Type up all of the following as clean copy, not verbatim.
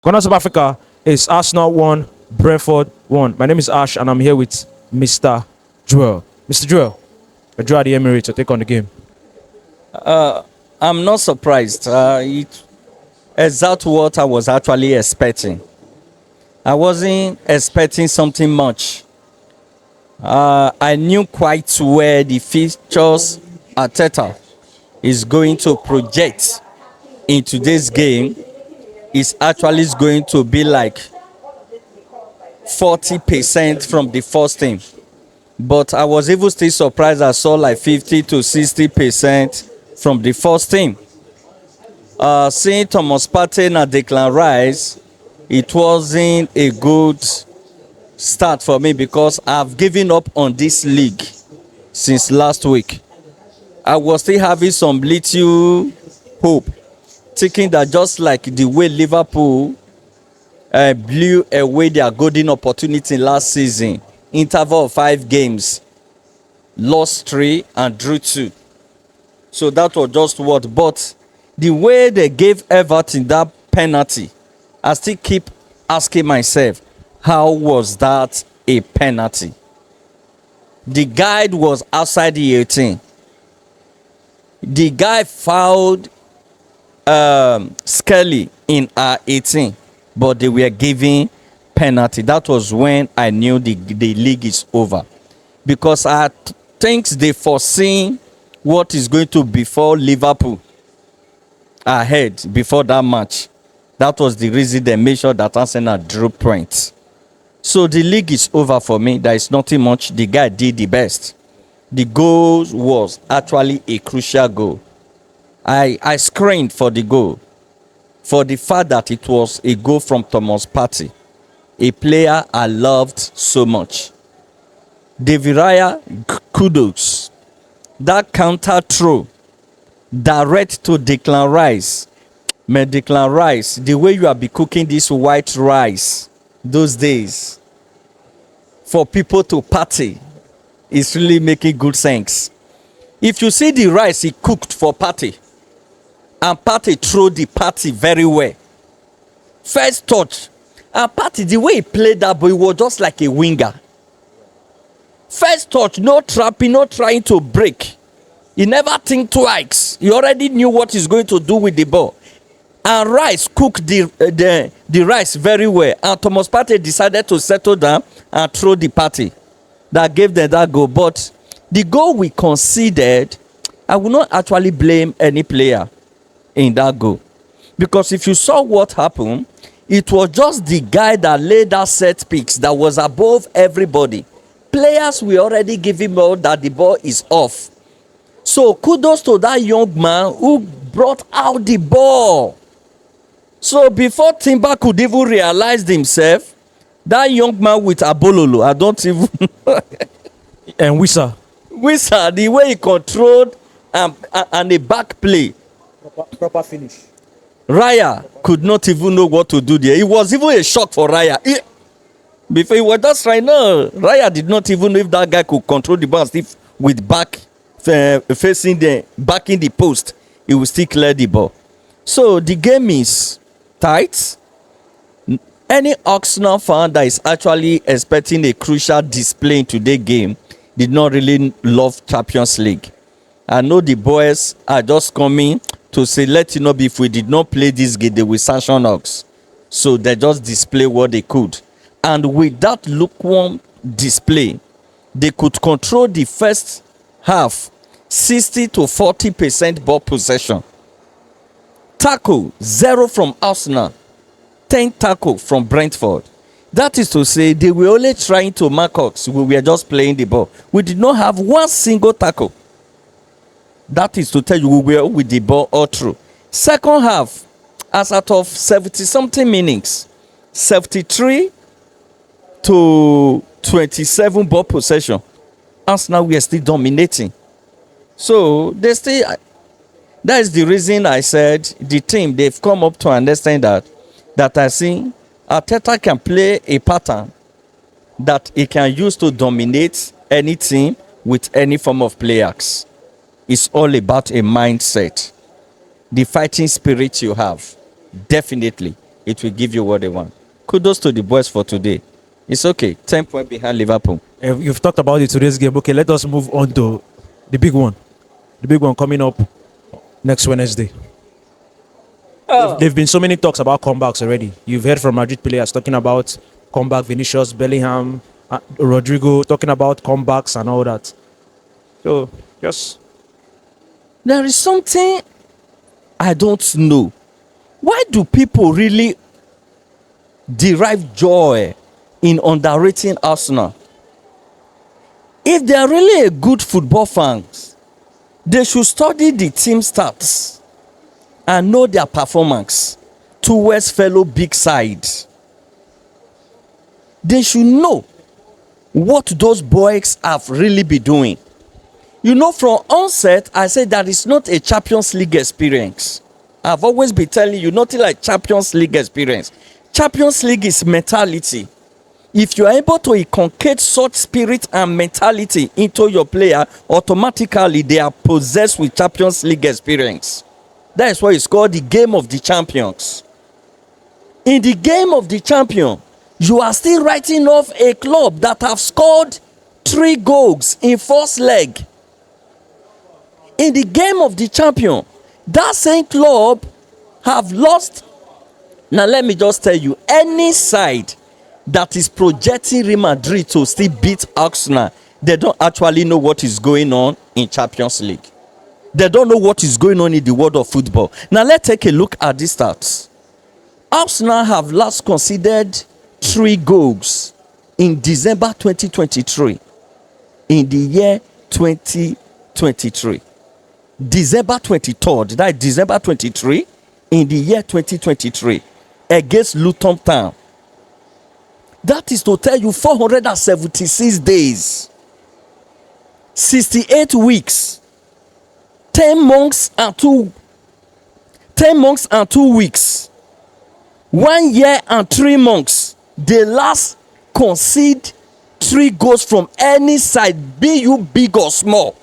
Ghana, South Africa is Arsenal 1, Brentford 1. My name is Ash, and I'm here with Mr. Joel. Mr. Joel, I draw the Emirates to take on the game. I'm not surprised. It exact what I was actually expecting. I wasn't expecting something much. I knew quite where the features Arteta is going to project in today's game is actually going to be like 40% from the first team. But I was even still surprised I saw like 50 to 60% from the first team. Seeing Thomas Partey and Declan Rice, it wasn't a good start for me because I've given up on this league since last week. I was still having some little hope, thinking that just like the way Liverpool blew away their golden opportunity last season, interval of 5 games, lost 3 and drew 2. So that was just what. But the way they gave Everton that penalty, I still keep asking myself, how was that a penalty? The guy was outside the 18. The guy fouled Skelly in our 18, but they were giving penalty. That was when I knew the league is over, because I think they foreseen what is going to befall Liverpool ahead before that match. That was the reason they made sure that Arsenal drew points. So the league is over for me. There is nothing much. The guy did the best. The goal was actually a crucial goal. I screamed for the goal, for the fact that it was a goal from Thomas Partey, a player I loved so much. David Raya, kudos. That counter throw direct to Declan Rice. Man, Declan Rice, the way you have been cooking this white rice those days for people to party is really making good sense. If you see the rice he cooked for party, and Party threw the party very well. First touch, and Party, the way he played that boy, was just like a winger. First touch, no trapping, no trying to break. He never think twice. He already knew what he's going to do with the ball. And Rice cooked the rice very well. And Thomas Partey decided to settle down and throw the party. That gave them that goal. But the goal we conceded, I will not actually blame any player in that goal. Because if you saw what happened, it was just the guy that laid that set picks that was above everybody. Players were already giving out that the ball is off. So kudos to that young man who brought out the ball. So before Timber could even realize himself, that young man with Abololo, I don't even And Wissa, the way he controlled and a back play, proper finish. Raya could not even know what to do there. It was even a shock for Raya. Before he was just right now, Raya did not even know if that guy could control the ball still with back facing the back in the post. He will still clear the ball. So the game is tight. Any Arsenal fan that is actually expecting a crucial display in today's game did not really love Champions League. I know the boys are just coming to say, let you know, if we did not play this game, they will sanction us. So they just display what they could. And with that lukewarm display, they could control the first half 60 to 40% ball possession. Tackle 0 from Arsenal, 10 tackle from Brentford. That is to say, they were only trying to mark us. We were just playing the ball. We did not have one single tackle. That is to tell you, we were with the ball all through. Second half, as out of 70-something minutes, 73 to 27 ball possession. Arsenal, we are still dominating. So, they still... That is the reason I said the team, they've come up to understand that I think Arteta can play a pattern that he can use to dominate any team with any form of players. It's all about a mindset. The fighting spirit you have, definitely. it will give you what they want. Kudos to the boys for today. It's okay. 10 points behind Liverpool. You've talked about it today's game. Okay, let us move on to the big one. The big one coming up next Wednesday. There've been so many talks about comebacks already. You've heard from Madrid players talking about comeback, Vinicius, Bellingham, Rodrigo talking about comebacks and all that. So, just There is something I don't know. Why do people really derive joy in underrating Arsenal? If they are really a good football fans, they should study the team stats and know their performance towards fellow big sides. They should know what those boys have really been doing. You know, from onset, I said that it's not a Champions League experience. I've always been telling you, nothing like Champions League experience. Champions League is mentality. If you are able to inculcate such spirit and mentality into your player, automatically they are possessed with Champions League experience. That is why it's called the game of the champions. In the game of the champion, you are still writing off a club that have scored 3 goals in first leg. In the game of the champion, that same club have lost. Now let me just tell you, any side that is projecting Real Madrid to still beat Arsenal, they don't actually know what is going on in Champions League. They don't know what is going on in the world of football. Now let's take a look at the stats. Arsenal have last conceded 3 goals in December 2023. In the year 2023. December 23rd, that is December 23, in the year 2023, against Luton Town. That is to tell you 476 days, 68 weeks, 10 months and 2 weeks, 1 year and 3 months. They last concede 3 goals from any side, be you big or small.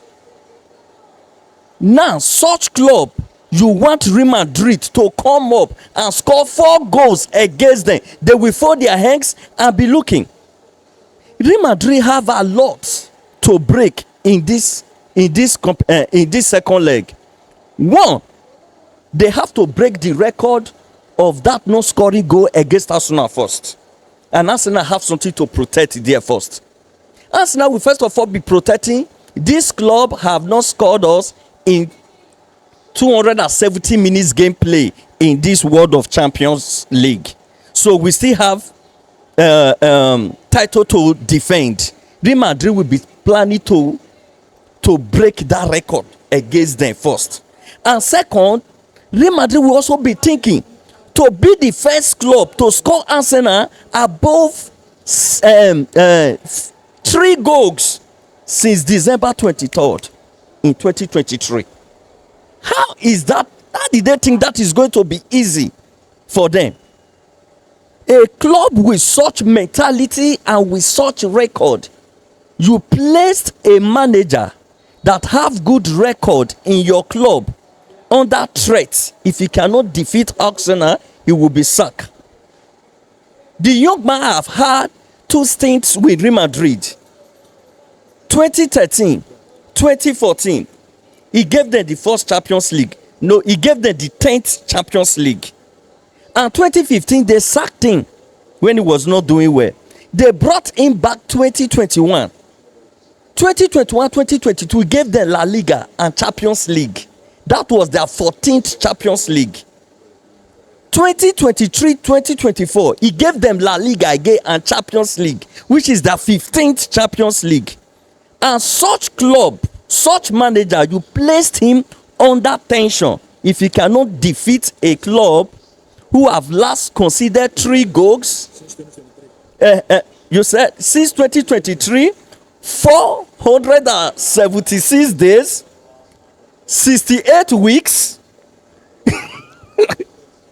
Now, such club, you want Real Madrid to come up and score 4 goals against them. They will fold their hands and be looking. Real Madrid have a lot to break in this second leg. One, they have to break the record of that no scoring goal against Arsenal first. And Arsenal have something to protect there first. Arsenal will first of all be protecting. This club have not scored us in 270 minutes gameplay in this World of Champions League. So we still have title to defend. Real Madrid will be planning to break that record against them first. And second, Real Madrid will also be thinking to be the first club to score Arsenal above 3 goals since December 23rd in 2023. How is that? How did they think that is going to be easy for them? A club with such mentality and with such record, you placed a manager that have good record in your club under threat. If he cannot defeat Arsenal, he will be sacked. The young man have had 2 stints with Real Madrid. 2013, 2014. He gave them the first Champions League. No, he gave them the 10th Champions League. And 2015, they sacked him when he was not doing well. They brought him back 2021. 2021, 2022, he gave them La Liga and Champions League. That was their 14th Champions League. 2023, 2024, he gave them La Liga again and Champions League, which is their 15th Champions League. And such club, such manager, you placed him under tension. If he cannot defeat a club who have last conceded 3 goals, you said since 2023, 476 days, 68 weeks,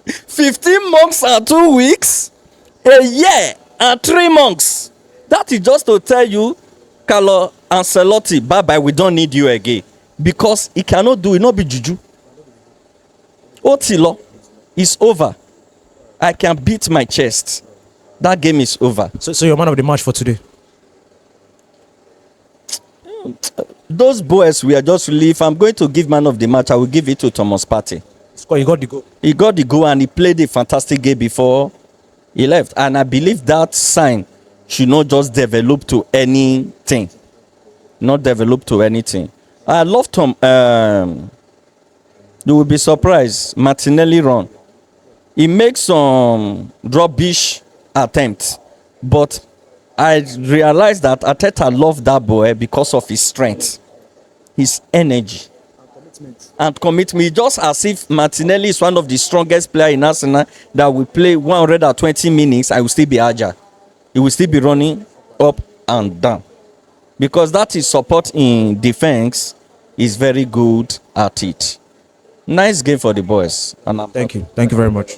15 months and 2 weeks, a year and 3 months. That is just to tell you, Carlo Ancelotti, bye bye, we don't need you again, because he cannot do it. Not be juju. Otilo is over. I can beat my chest. That game is over. So you're man of the match for today. Those boys we are just really, if I'm going to give man of the match, I will give it to Thomas Partey. Score, you got the goal. He got the goal and he played a fantastic game before he left. And I believe that sign should not just develop to anything. Not develop to anything. I love Tom. You will be surprised. Martinelli run. He makes some rubbish attempts, but I realized that Arteta loved that boy because of his strength, his energy, and commitment. Just as if Martinelli is one of the strongest players in Arsenal that will play 120 minutes, I will still be agile. He will still be running up and down because that is support in defense is very good at it. Nice game for the boys. And Thank you very much.